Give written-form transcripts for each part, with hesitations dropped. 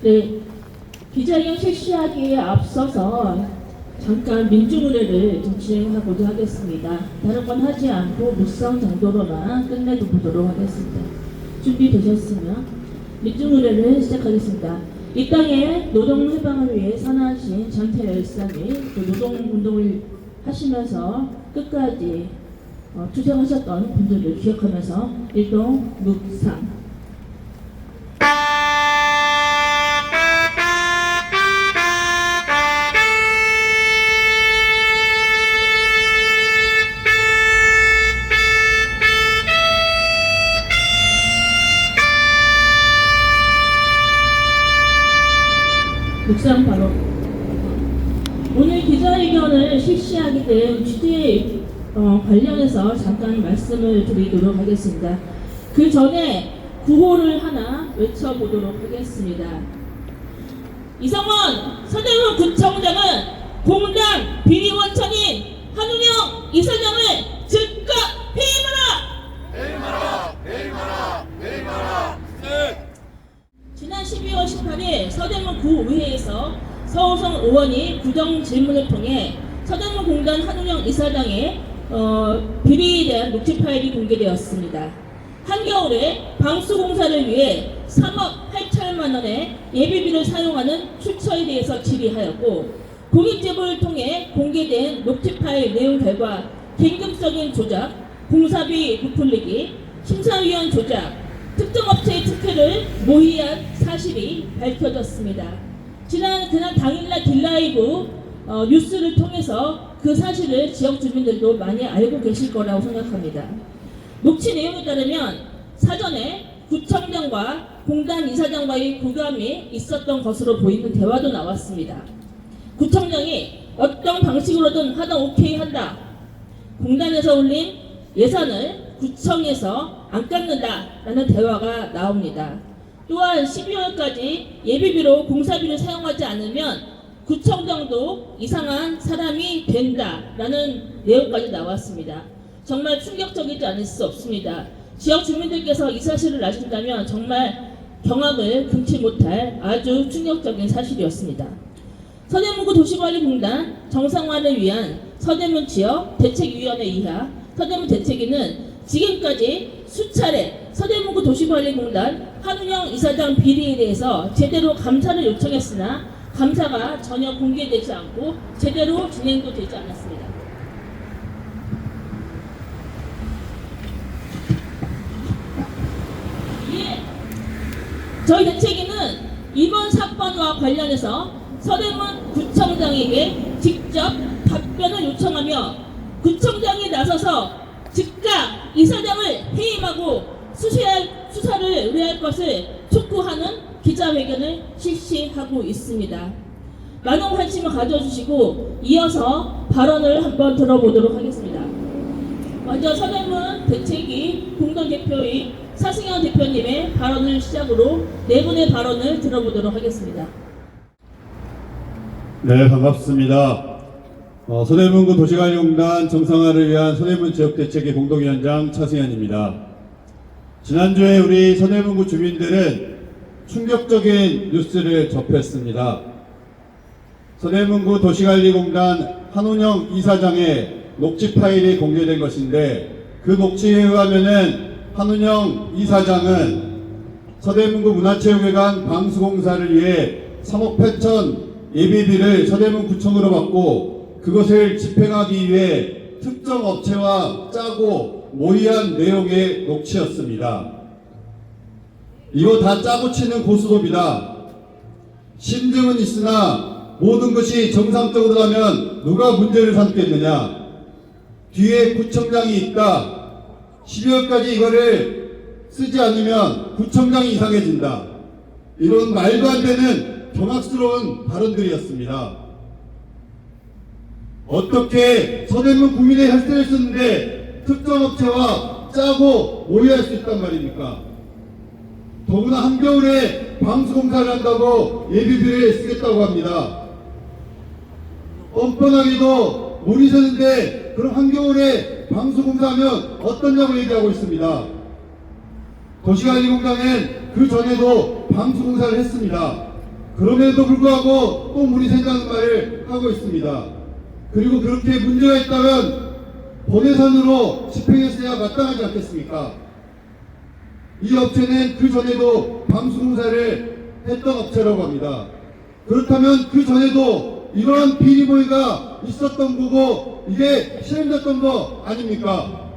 네, 기자회견 실시하기에 앞서서 잠깐 민주노래를 좀 진행하고자 하겠습니다. 다른 건 하지 않고 묵상 정도로만 끝내보도록 하겠습니다. 준비되셨으면 민주노래를 시작하겠습니다. 이 땅의 노동 해방을 위해 선하신 전태 열사님, 노동운동을 하시면서 끝까지 투쟁하셨던 분들을 기억하면서 일동 묵상. 묵상 바로 오늘 기자회견을 실시하게 된 취지에 관련해서 잠깐 말씀을 드리도록 하겠습니다. 그 전에 구호를 하나 외쳐보도록 하겠습니다. 이성원 서대문 구청장은 공단 비리원천인 한운영 이사장을 즉각 해임하라! 해임하라! 네. 지난 12월 18일 서대문 구의회에서 서우성 의원이 구정 질문을 통해 서대문 공단 한운영 이사장의 비리에 대한 녹취 파일이 공개되었습니다. 한겨울에 방수공사를 위해 3억 8천만 원의 예비비를 사용하는 출처에 대해서 질의하였고, 공익제보를 통해 공개된 녹취 파일 내용 결과 긴급적인 조작, 공사비 부풀리기, 심사위원 조작, 특정 업체의 특혜를 모의한 사실이 밝혀졌습니다. 그날 당일날 딜라이브 뉴스를 통해서 그 사실을 지역 주민들도 많이 알고 계실 거라고 생각합니다. 녹취 내용에 따르면 사전에 구청장과 공단 이사장과의 교감이 있었던 것으로 보이는 대화도 나왔습니다. 구청장이 어떤 방식으로든 하다 오케이 한다. 공단에서 올린 예산을 구청에서 안 깎는다라는 대화가 나옵니다. 또한 12월까지 예비비로 공사비를 사용하지 않으면 구청장도 이상한 사람이 된다라는 내용까지 나왔습니다. 정말 충격적이지 않을 수 없습니다. 지역 주민들께서 이 사실을 아신다면 정말 경악을 금치 못할 아주 충격적인 사실이었습니다. 서대문구 도시관리공단 정상화를 위한 서대문 지역 대책위원회 이하 서대문 대책위는 지금까지 수차례 서대문구 도시관리공단 한운영 이사장 비리에 대해서 제대로 감사를 요청했으나 감사가 전혀 공개되지 않고 제대로 진행도 되지 않았습니다. 저희 대책위는 이번 사건과 관련해서 서대문 구청장에게 직접 답변을 요청하며 구청장이 나서서 즉각 이사장을 해임하고 수사를 의뢰할 것을 촉구하는 기자회견을 실시하고 있습니다. 많은 관심을 가져주시고 이어서 발언을 한번 들어보도록 하겠습니다. 먼저 서대문 대책위 공동대표인 사승현 대표님의 발언을 시작으로 네 분의 발언을 들어보도록 하겠습니다. 네, 반갑습니다. 서대문구 도시관리공단 정상화를 위한 서대문 지역대책위 공동위원장 차승현입니다. 지난주에 우리 서대문구 주민들은 충격적인 뉴스를 접했습니다. 서대문구 도시관리공단 한운영 이사장의 녹취 파일이 공개된 것인데, 그 녹취에 의하면은 한운영 이사장은 서대문구 문화체육회관 방수공사를 위해 3억 8천 예비비를 서대문구청으로 받고 그것을 집행하기 위해 특정 업체와 짜고 모의한 내용의 녹취였습니다. 이거 다 짜고 치는 고스톱이다. 심증은 있으나 모든 것이 정상적으로 가면 누가 문제를 삼겠느냐. 뒤에 구청장이 있다. 12월까지 이거를 쓰지 않으면 구청장이 이상해진다. 이런 말도 안 되는 경악스러운 발언들이었습니다. 어떻게 서대문 국민의 혈세를 쓰는데 특정 업체와 짜고 모의할 수 있단 말입니까? 더구나 한겨울에 방수공사를 한다고 예비비를 쓰겠다고 합니다. 뻔뻔하게도 물이 새는데 그럼 한겨울에 방수공사하면 어떠냐고 얘기하고 있습니다. 도시관리공단은 그 전에도 방수공사를 했습니다. 그럼에도 불구하고 또 물이 샌다는 말을 하고 있습니다. 그리고 그렇게 문제가 있다면 본회선으로 집행했어야 마땅하지 않겠습니까? 이 업체는 그 전에도 방수공사를 했던 업체라고 합니다. 그렇다면 그 전에도 이러한 비리모의가 있었던 거고 이게 실행됐던 거 아닙니까?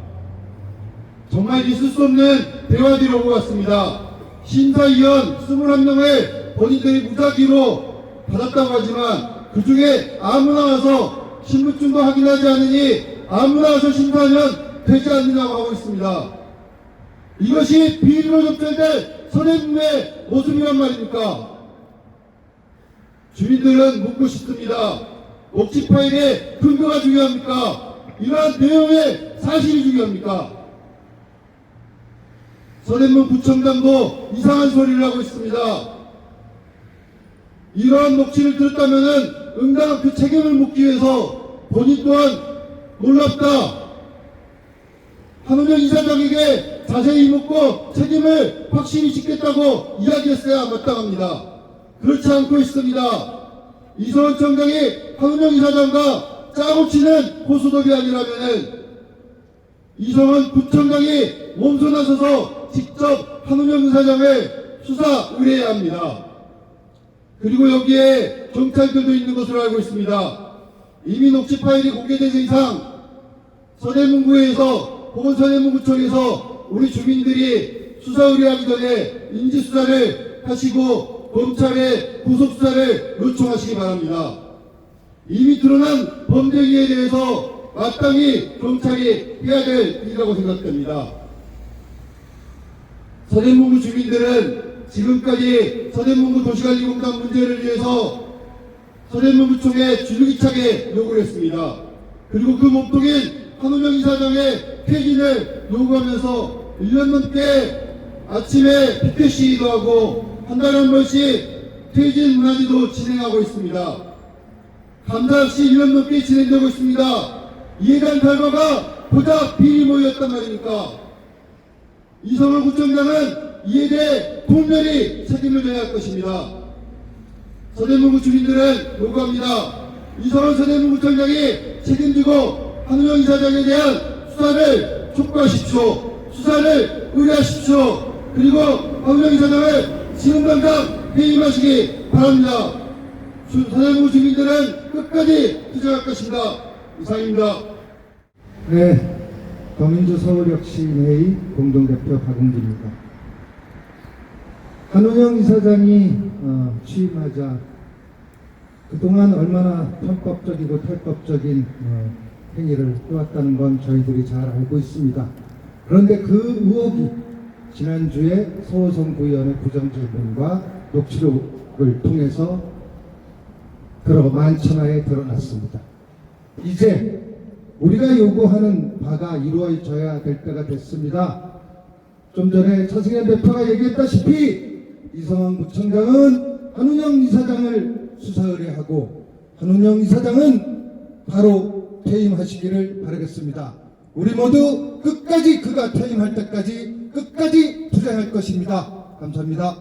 정말 있을 수 없는 대화들이 오고 왔습니다. 심사위원 21명을 본인들이 무작위로 받았다고 하지만 그 중에 아무나 와서 신분증도 확인하지 않으니 아무나 와서 심사하면 되지 않느냐고 하고 있습니다. 이것이 비리로 적절될 선행의 모습이란 말입니까? 주민들은 묻고 싶습니다. 녹취 파일의 근거가 중요합니까? 이러한 내용의 사실이 중요합니까? 서대문 구청장도 이상한 소리를 하고 있습니다. 이러한 녹취를 들었다면 응당한 그 책임을 묻기 위해서 본인 또한 놀랍다. 한은영 이사장에게 자세히 묻고 책임을 확실히 짓겠다고 이야기했어야 마땅합니다. 그렇지 않고 있습니다. 이성원 청장이 한은영 이사장과 짜고 치는 고소톱이 아니라면 이성원 구청장이 몸소 나서서 직접 한은영 이사장을 수사 의뢰해야 합니다. 그리고 여기에 경찰들도 있는 것으로 알고 있습니다. 이미 녹취 파일이 공개된 이상 서대문구에서 혹은 서대문구청에서 우리 주민들이 수사 의뢰하기 전에 인지수사를 하시고 검찰에 구속수사를 요청하시기 바랍니다. 이미 드러난 범죄 행위에 대해서 마땅히 경찰이 해야 될 일이라고 생각됩니다. 서대문구 주민들은 지금까지 서대문구 도시관리공단 문제를 위해서 서대문구청에 줄기차게 요구를 했습니다. 그리고 그 목적인 한은영 이사장의 퇴진을 요구하면서 1년 넘게 아침에 피켓 시위도 하고 한 달에 한 번씩 퇴진 문화지도 진행하고 있습니다. 감사 없이 1년 넘게 진행되고 있습니다. 이에 대한 결과가 고작 비리모였단 말입니까? 이성원 구청장은 이에 대해 공멸히 책임을 져야 할 것입니다. 서대문구 주민들은 요구합니다. 이성원 서대문구청장이 책임지고 한은영 이사장에 대한 수사를 촉구하십시오. 수사를 의뢰하십시오. 그리고 한은영 이사장을 지금 당장 해임하시기 바랍니다. 서대문구 주민들은 끝까지 투쟁할 것입니다. 이상입니다. 네, 더민주 서울혁신회의 공동대표 박웅기입니다. 한은영 이사장이 취임하자 그동안 얼마나 편법적이고 탈법적인 행위를 해왔다는 건 저희들이 잘 알고 있습니다. 그런데 그 의혹이 지난주에 서호성 부의원의 부정질문과 녹취록을 통해서 만천하에 드러났습니다. 이제 우리가 요구하는 바가 이루어져야 될 때가 됐습니다. 좀 전에 차승현 대표가 얘기했다시피 이성원 구청장은 한은영 이사장을 수사 의뢰하고 한은영 이사장은 바로 퇴임하시기를 바라겠습니다. 우리 모두 끝까지 그가 퇴임할 때까지 끝까지 투쟁할 것입니다. 감사합니다.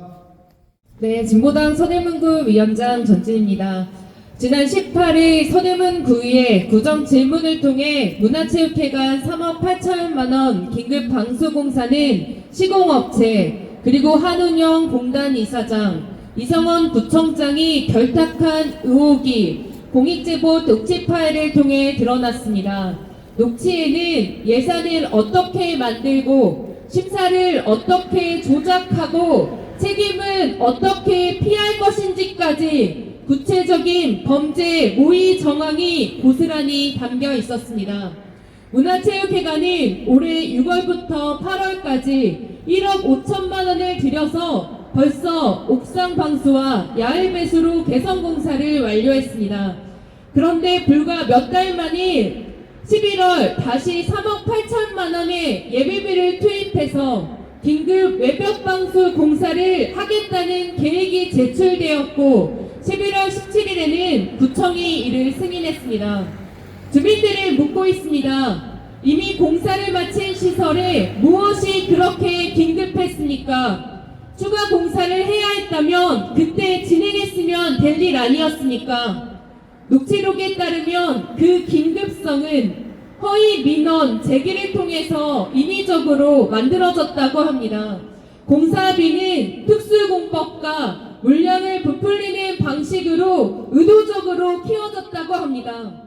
네, 진보당 서대문구 위원장 전진입니다. 지난 18일 서대문구의회 구정 질문을 통해 문화체육회관 3억 8천만 원 긴급 방수공사는 시공업체 그리고 한은영 공단 이사장, 이성원 구청장이 결탁한 의혹이 공익제보 녹취 파일을 통해 드러났습니다. 녹취에는 예산을 어떻게 만들고 심사를 어떻게 조작하고 책임은 어떻게 피할 것인지까지 구체적인 범죄 모의 정황이 고스란히 담겨 있었습니다. 문화체육회관은 올해 6월부터 8월까지 1억 5천만 원을 들여서 벌써 옥상 방수와 야외 배수로 개선 공사를 완료했습니다. 그런데 불과 몇 달 만에 11월 다시 3억 8천만 원의 예비비를 투입해서 긴급 외벽 방수 공사를 하겠다는 계획이 제출되었고 11월 17일에는 구청이 이를 승인했습니다. 주민들을 묻고 있습니다. 이미 공사를 마친 시설에 무엇이 그렇게 긴급했습니까? 추가 공사를 해야 했다면 그때 진행했으면 될 일 아니었습니까? 녹취록에 따르면 그 긴급성은 허위 민원 제기를 통해서 인위적으로 만들어졌다고 합니다. 공사비는 특수공법과 물량을 부풀리는 방식으로 의도적으로 키워졌다고 합니다.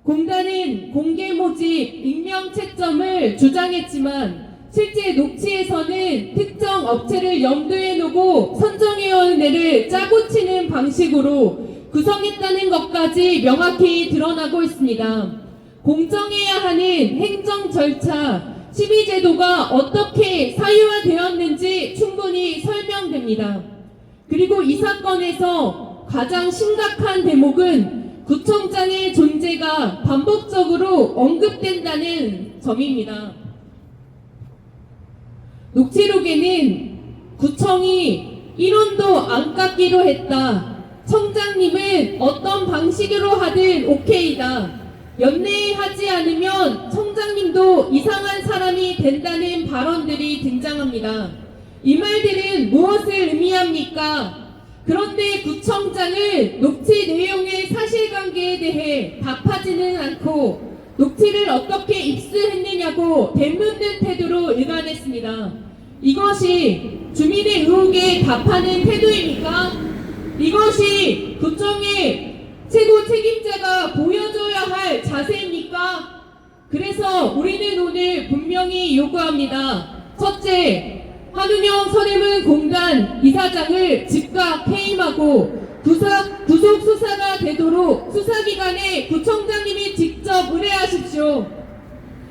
공단은 공개 모집, 익명 채점을 주장했지만 실제 녹취에서는 특정 업체를 염두에 두고 선정위원회를 짜고 치는 방식으로 구성했다는 것까지 명확히 드러나고 있습니다. 공정해야 하는 행정 절차, 시비제도가 어떻게 사유화되었는지 충분히 설명됩니다. 그리고 이 사건에서 가장 심각한 대목은 구청장의 존재가 반복적으로 언급된다는 점입니다. 녹취록에는 구청이 1원도 안 깎기로 했다. 청장님은 어떤 방식으로 하든 오케이다. 연내하지 않으면 청장님도 이상한 사람이 된다는 발언들이 등장합니다. 이 말들은 무엇을 의미합니까? 그런데 구청장은 녹취 내용의 사실관계에 대해 답하지는 않고 녹취를 어떻게 입수했느냐고 되묻는 태도로 일관했습니다. 이것이 주민의 의혹에 답하는 태도입니까? 이것이 구청의 최고 책임자가 보여줘야 할 자세입니까? 그래서 우리는 오늘 분명히 요구합니다. 첫째, 한운영 서대문공단 이사장을 즉각 해임하고 구속 수사가 되도록 수사기관에 구청장님이 직접 의뢰하십시오.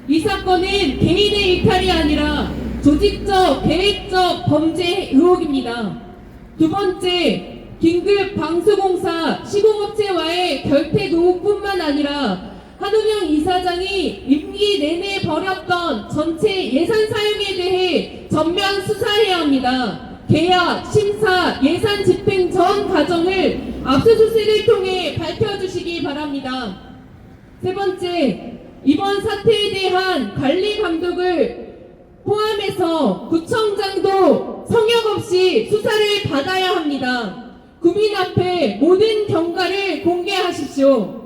이 사건은 개인의 일탈이 아니라 조직적, 계획적 범죄 의혹입니다. 두 번째, 긴급 방수공사 시공업체와의 결택 의혹뿐만 아니라 한운영 이사장이 임기 내내 벌였던 전체 예산 사용에 대해 전면 수사해야 합니다. 계약, 심사, 예산 집행 전 과정을 압수수색을 통해 밝혀주시기 바랍니다. 세 번째, 이번 사태에 대한 관리 감독을 포함해서 구청장도 성역 없이 수사를 받아야 합니다. 국민 앞에 모든 경과를 공개하십시오.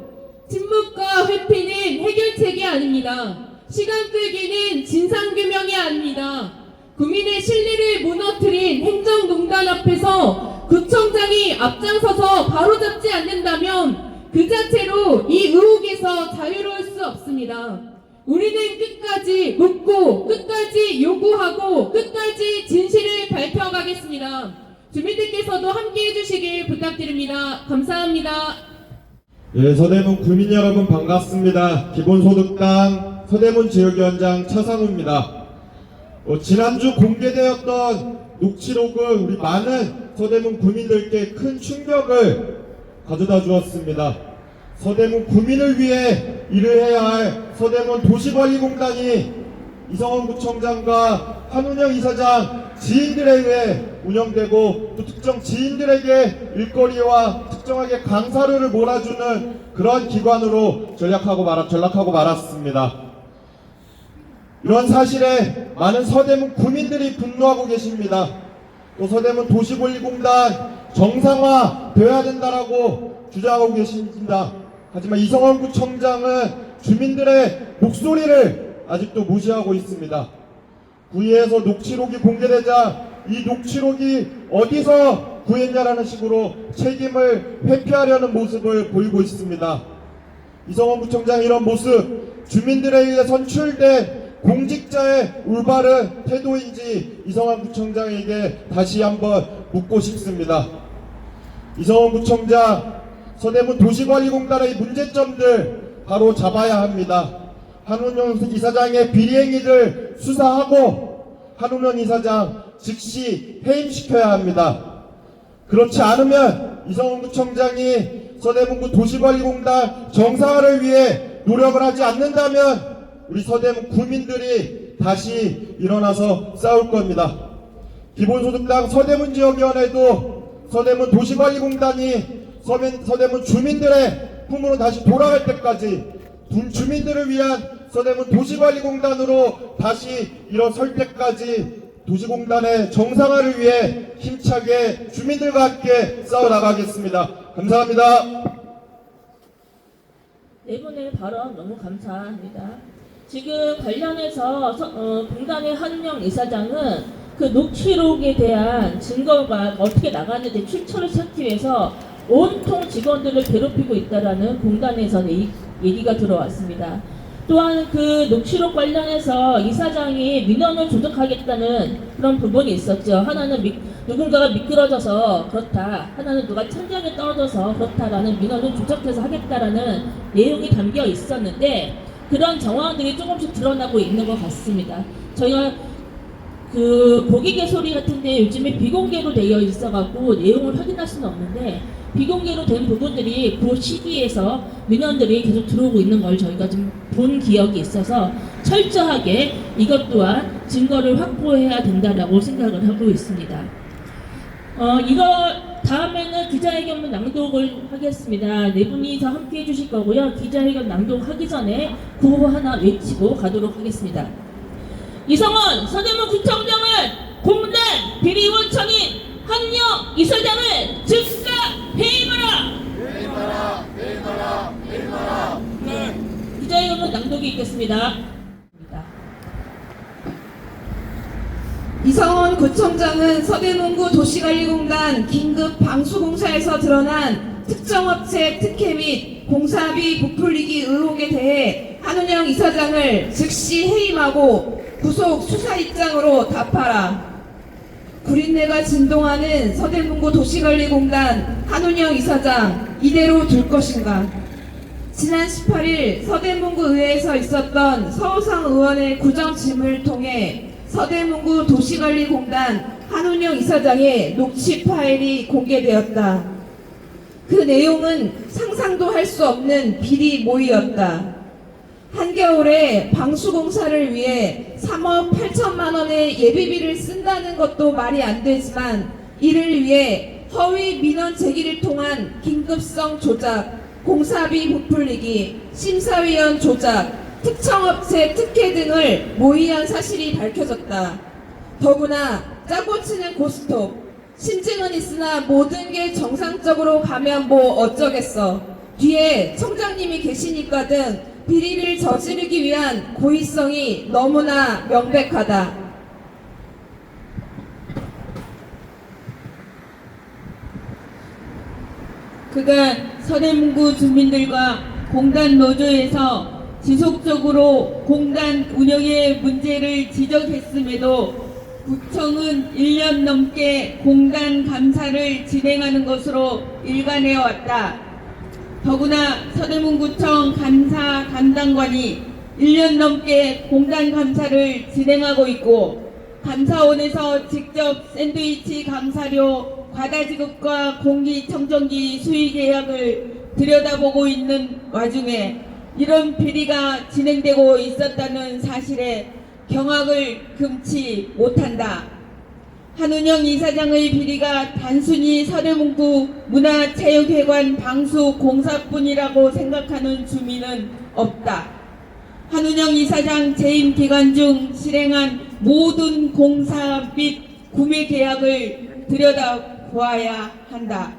침묵과 회피는 해결책이 아닙니다. 시간 끌기는 진상규명이 아닙니다. 국민의 신뢰를 무너뜨린 행정농단 앞에서 구청장이 앞장서서 바로잡지 않는다면 그 자체로 이 의혹에서 자유로울 수 없습니다. 우리는 끝까지 묻고 끝까지 요구하고 끝까지 진실을 밝혀가겠습니다. 주민들께서도 함께해 주시길 부탁드립니다. 감사합니다. 예, 서대문 구민 여러분 반갑습니다. 기본소득당 서대문 지역위원장 차상우입니다. 지난주 공개되었던 녹취록은 우리 많은 서대문 구민들께 큰 충격을 가져다 주었습니다. 서대문 구민을 위해 일을 해야 할 서대문 도시관리공단이 이성원 구청장과 한운영 이사장 지인들에 의해 운영되고 또 특정 지인들에게 일거리와 특정하게 강사료를 몰아주는 그런 기관으로 전락하고 말았습니다. 이런 사실에 많은 서대문 구민들이 분노하고 계십니다. 또 서대문 도시관리공단 정상화 되어야 된다라고 주장하고 계십니다. 하지만 이성원 구청장은 주민들의 목소리를 아직도 무시하고 있습니다. 구의에서 녹취록이 공개되자 이 녹취록이 어디서 구했냐라는 식으로 책임을 회피하려는 모습을 보이고 있습니다. 이성원 구청장의 이런 모습, 주민들에 의해 선출된 공직자의 올바른 태도인지 이성원 구청장에게 다시 한번 묻고 싶습니다. 이성원 구청장, 서대문 도시관리공단의 문제점들 바로 잡아야 합니다. 한운영 이사장의 비리행위들 수사하고 한운영 이사장 즉시 해임시켜야 합니다. 그렇지 않으면 이성원 구청장이 서대문구 도시관리공단 정상화를 위해 노력을 하지 않는다면 우리 서대문 구민들이 다시 일어나서 싸울 겁니다. 기본소득당 서대문 지역위원회도 서대문 도시관리공단이 서대문 주민들의 품으로 다시 돌아갈 때까지 주민들을 위한 서대문 도시관리공단으로 다시 일어설 때까지 도시공단의 정상화를 위해 힘차게 주민들과 함께 싸워나가겠습니다. 감사합니다. 네 분의 발언 너무 감사합니다. 지금 관련해서 공단의 한은영 이사장은 그 녹취록에 대한 증거가 어떻게 나갔는지 출처를 찾기 위해서 온통 직원들을 괴롭히고 있다라는 공단에서 얘기가 들어왔습니다. 또한 그 녹취록 관련해서 이사장이 민원을 조작하겠다는 그런 부분이 있었죠. 하나는 누군가가 미끄러져서 그렇다, 하나는 누가 천장에 떨어져서 그렇다라는 민원을 조작해서 하겠다라는 내용이 담겨 있었는데 그런 정황들이 조금씩 드러나고 있는 것 같습니다. 저희가 그 고객의 소리 같은데 요즘에 비공개로 되어 있어갖고 내용을 확인할 수는 없는데 비공개로 된 부분들이 그 시기에서 민원들이 계속 들어오고 있는 걸 저희가 좀 본 기억이 있어서 철저하게 이것 또한 증거를 확보해야 된다라고 생각을 하고 있습니다. 이거 다음에는 기자회견문 낭독을 하겠습니다. 네 분이서 함께 해주실 거고요. 기자회견 낭독하기 전에 구호 하나 외치고 가도록 하겠습니다. 이성원 서대문 구청장은 공단 비리원청인 한은영 이사장을 즉각 해임하라! 기자회견문 낭독이 있겠습니다. 이성원 구청장은 서대문구 도시관리공단 긴급 방수공사에서 드러난 특정업체 특혜 및 공사비 부풀리기 의혹에 대해 한은영 이사장을 즉시 해임하고 구속 수사 입장으로 답하라. 구린내가 진동하는 서대문구 도시관리공단 한은영 이사장 이대로 둘 것인가? 지난 18일 서대문구 의회에서 있었던 서우성 의원의 구정짐을 통해 서대문구 도시관리공단 한은영 이사장의 녹취 파일이 공개되었다. 그 내용은 상상도 할 수 없는 비리 모의였다. 한겨울에 방수공사를 위해 3억 8천만 원의 예비비를 쓴다는 것도 말이 안 되지만 이를 위해 허위 민원 제기를 통한 긴급성 조작, 공사비 부풀리기, 심사위원 조작, 특정업체 특혜 등을 모의한 사실이 밝혀졌다. 더구나 짜고 치는 고스톱, 심증은 있으나 모든 게 정상적으로 가면 뭐 어쩌겠어. 뒤에 청장님이 계시니까 등 비리를 저지르기 위한 고의성이 너무나 명백하다. 그간 서대문구 주민들과 공단 노조에서 지속적으로 공단 운영의 문제를 지적했음에도 구청은 1년 넘게 공단 감사를 진행하는 것으로 일관해 왔다. 더구나 서대문구청 감사 담당관이 1년 넘게 공단 감사를 진행하고 있고 감사원에서 직접 샌드위치 감사료 과다 지급과 공기청정기 수의 계약을 들여다보고 있는 와중에 이런 비리가 진행되고 있었다는 사실에 경악을 금치 못한다. 한은영 이사장의 비리가 단순히 서대문구 문화체육회관 방수 공사뿐이라고 생각하는 주민은 없다. 한은영 이사장 재임 기간 중 실행한 모든 공사 및 구매 계약을 들여다보아야 한다.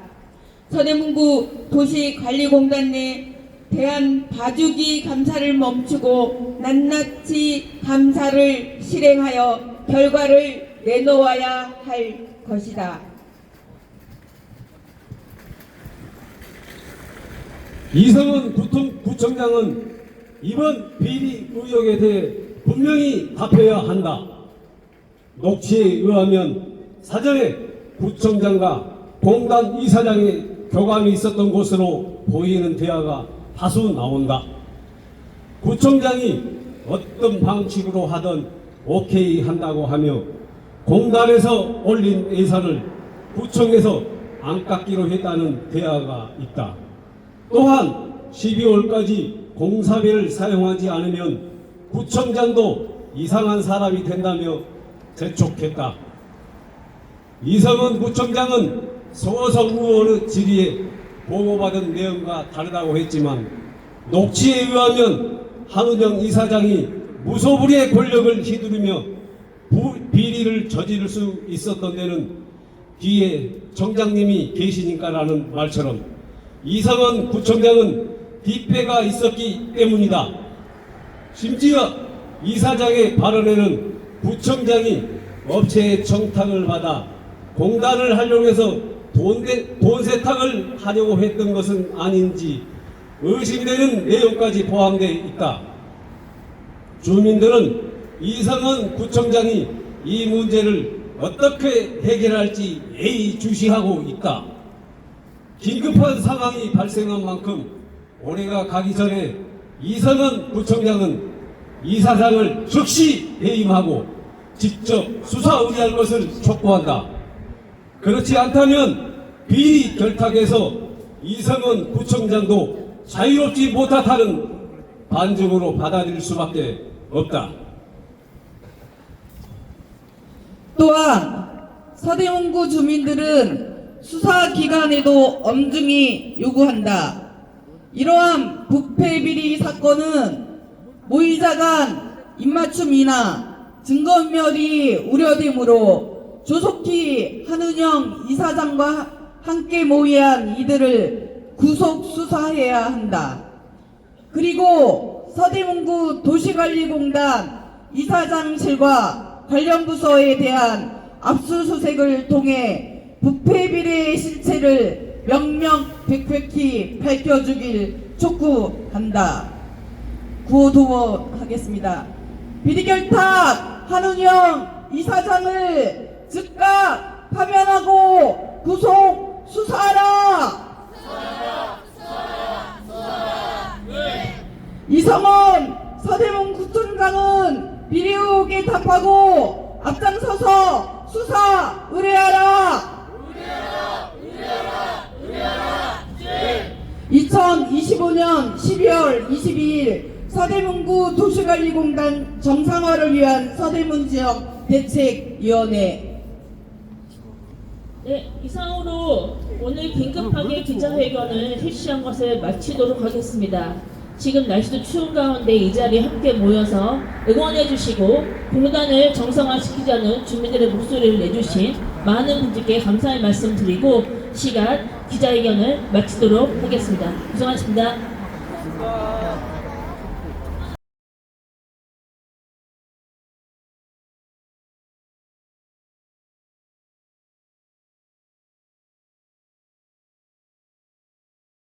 서대문구 도시관리공단 내 대한 봐주기 감사를 멈추고 낱낱이 감사를 실행하여 결과를 내놓아야 할 것이다. 이성원 구청장은 이번 비리 의혹에 대해 분명히 답해야 한다. 녹취에 의하면 사전에 구청장과 공단 이사장의 교감이 있었던 것으로 보이는 대화가 다수 나온다. 구청장이 어떤 방식으로 하든 오케이 한다고 하며 공단에서 올린 예산을 구청에서 안 깎기로 했다는 대화가 있다. 또한 12월까지 공사비를 사용하지 않으면 구청장도 이상한 사람이 된다며 재촉했다. 이성원 구청장은 서우성 의원의 질의에 보고받은 내용과 다르다고 했지만 녹취에 의하면 한은영 이사장이 무소불위의 권력을 휘두르며 비리를 저지를 수 있었던 데는 뒤에 청장님이 계시니까라는 말처럼 이성원 구청장은 뒷배가 있었기 때문이다. 심지어 이사장의 발언에는 구청장이 업체의 청탁을 받아 공단을 활용해서 돈 세탁을 하려고 했던 것은 아닌지 의심되는 내용까지 포함되어 있다. 주민들은 이성원 구청장이 이 문제를 어떻게 해결할지 예의주시하고 있다. 긴급한 상황이 발생한 만큼 올해가 가기 전에 이성원 구청장은 이사장을 즉시 해임하고 직접 수사 의뢰할 것을 촉구한다. 그렇지 않다면 비리 결탁에서 이성원 구청장도 자유롭지 못하다는 반증으로 받아들일 수밖에 없다. 또한 서대문구 주민들은 수사기관에도 엄중히 요구한다. 이러한 부패 비리 사건은 모의자 간 입맞춤이나 증거인멸이 우려되므로 조속히 한은영 이사장과 함께 모의한 이들을 구속 수사해야 한다. 그리고 서대문구 도시관리공단 이사장실과 관련 부서에 대한 압수수색을 통해 부패 비리의 실체를 명명백백히 밝혀주길 촉구한다. 구호도모하겠습니다. 비리결탁 한은영 이사장을 즉각 파면하고 구속 수사하라. 이성원 서대문 구청장은 비리 의혹에 답하고 앞장서서 수사 의뢰하라. 2025년 12월 22일 서대문구 도시관리공단 정상화를 위한 서대문 지역 대책위원회. 네, 이상으로 오늘 긴급하게 기자회견을 실시한 것을 마치도록 하겠습니다. 지금 날씨도 추운 가운데 이 자리에 함께 모여서 응원해 주시고 공단을 정상화시키자는 주민들의 목소리를 내주신 많은 분들께 감사의 말씀 드리고 시간 기자회견을 마치도록 하겠습니다. 고생하셨습니다.